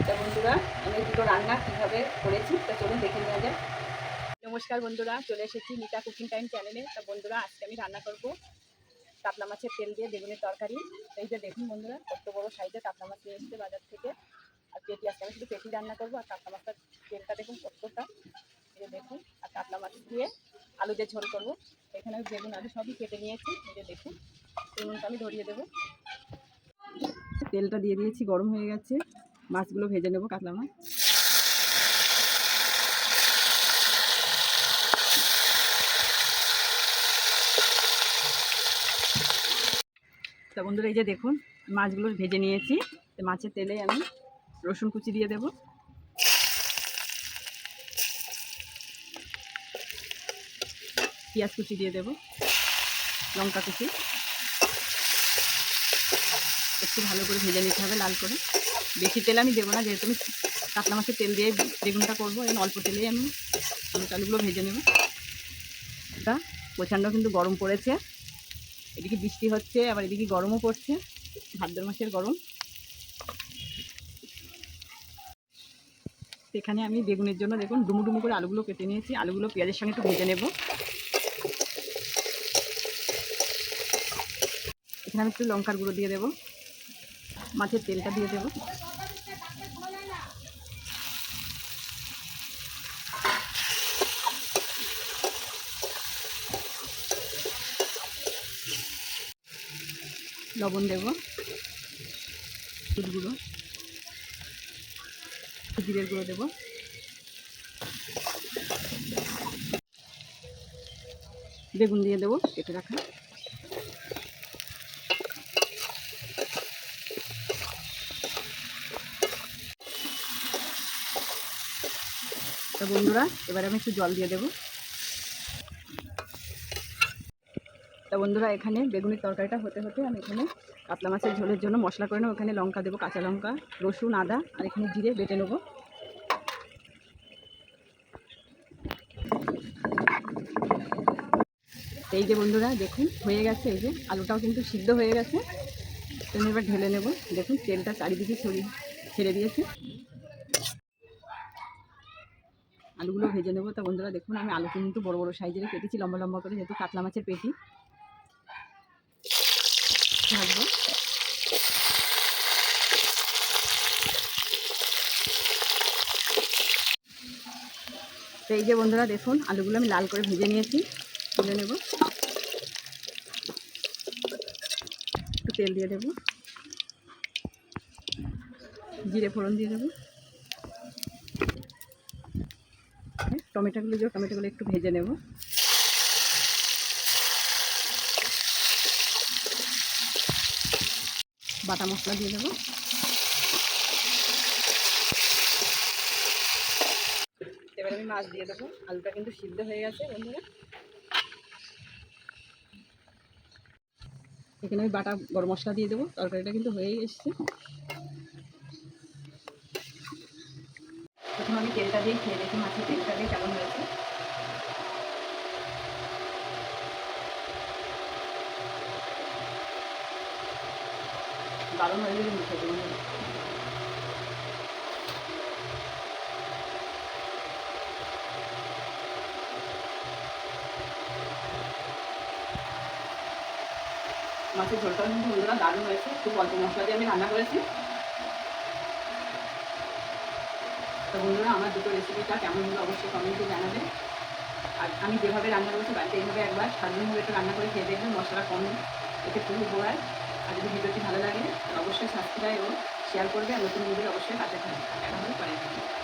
তা বন্ধুরা, আমি দুটো রান্না কীভাবে করেছি তা চলুন দেখে নেওয়া যায়। নমস্কার বন্ধুরা, চলে এসেছি মিতা কুকিং টাইম চ্যানেলে। তা বন্ধুরা, আজকে আমি রান্না করব কাতলা মাছের তেল দিয়ে বেগুনের তরকারি। এই যে দেখুন বন্ধুরা, কত বড় সাইজের কাতলা মাছ নিয়ে এসেছে বাজার থেকে। আর পেটি, আজকে আমি শুধু পেটি রান্না করবো। আর কাতলা মাছটার তেলটা দেখুন কতটা, এই যে দেখুন। আর কাতলা মাছ দিয়ে আলু দিয়ে ঝোল করবো। এখানে আমি বেগুন আলু সবই কেটে নিয়েছি, এই যে দেখুন। বেগুনটা আমি ধরিয়ে দেবো। তেলটা দিয়ে দিয়েছি, গরম হয়ে গেছে। মাছগুলো ভেজে নেব, কাতলা মাছ। তা বন্ধুরা, এই যে দেখুন, মাছগুলো ভেজে নিয়েছি। মাছের তেলে আমি রসুন কুচি দিয়ে দেব, পেঁয়াজ কুচি দিয়ে দেব, লঙ্কা কুচি। একটু ভালো করে ভেজে নিতে হবে, লাল করে। বেশি তেল আমি দেবো না, যেহেতু আমি কাতলা মাছের তেল দিয়ে বেগুনটা করবো। এই অল্প তেলেই আমি আলুগুলো ভেজে নেব। এটা প্রচণ্ড কিন্তু গরম পড়েছে। এদিকে বৃষ্টি হচ্ছে, আবার এদিকে গরমও পড়ছে, ভাদ্র মাসের গরম। এখানে আমি বেগুনের জন্য দেখুন ডুমু ডুমু করে আলুগুলো কেটে নিয়েছি। আলুগুলো পেঁয়াজের সঙ্গে একটু ভেজে নেব। এখানে আমি একটু লঙ্কার গুঁড়ো দিয়ে দেবো, মাছের তেলটা দিয়ে দেবো। লবণ দেব, হলুদ গুঁড়ো, জিরের গুঁড়ো দেবো, বেগুন দিয়ে দেবো কেটে রাখা। তো বন্ধুরা, এবার আমি একটু জল দিয়ে দেবো। তা বন্ধুরা, এখানে বেগুনের তরকারিটা হতে হতে আমি এখানে কাতলা মাছের ঝোলের জন্য মশলা করে নেবো। এখানে লঙ্কা দেবো, কাঁচা লঙ্কা, রসুন, আদা, আর এখানে জিরে বেটে নেবো। এই যে বন্ধুরা দেখুন, হয়ে গেছে। এই যে আলুটাও কিন্তু সিদ্ধ হয়ে গেছে। আমি এবার ঢেলে নেব। দেখুন তেলটা চারিদিকে ছেড়ে দিয়েছে। আলুগুলো ভেজে নেবো। তা বন্ধুরা দেখুন, আমি আলু কিন্তু বড় বড় সাইজের কেটেছি, লম্বা লম্বা করে, যেহেতু কাতলা মাছের পেটি ভাজবো। তো এই যে বন্ধুরা দেখুন, আলুগুলো আমি লাল করে ভেজে নিয়েছি, তুলে নেব। একটু তেল দিয়ে দেবো, জিরে ফোড়ন দিয়ে দেবো। টমেটোগুলো একটু ভেজে নেব। বাটা মশলা দিয়ে দেবো। এবার আমি মাছ দিয়ে দেবো। আলুটা কিন্তু সিদ্ধ হয়ে গেছে বন্ধুরা। এখানে আমি বাটা গরম মশলা দিয়ে দেবো। তরকারিটা কিন্তু হয়েই এসছে। প্রথমে আমি তেলটা দিয়ে খেয়ে দেখি মাছের তেলটা দিয়ে কেমন হয়েছে। দারুণ হয়ে গেলে মুখে দেবো। মাছের ঝোলটাও কিন্তু বন্ধুরা দারুণ হয়েছে। খুব অল্প মশলা দিয়ে আমি রান্না করেছি। তো বন্ধুরা, আমার দুটো রেসিপিটা কেমন হলো অবশ্যই কমেন্টে জানাবেন। আর আমি যেভাবে রান্না করেছি বাড়িতে এইভাবে একবার সাধারণভাবে একটু রান্না করে খেয়ে দেখবেন, মশলা কম, এতে খুব উপকার। আর যদি ভিডিওটি ভালো লাগে অবশ্যই সাবস্ক্রাইব ও শেয়ার করবে। আর নতুন ভিডিও অবশ্যই পাশে থাকবে।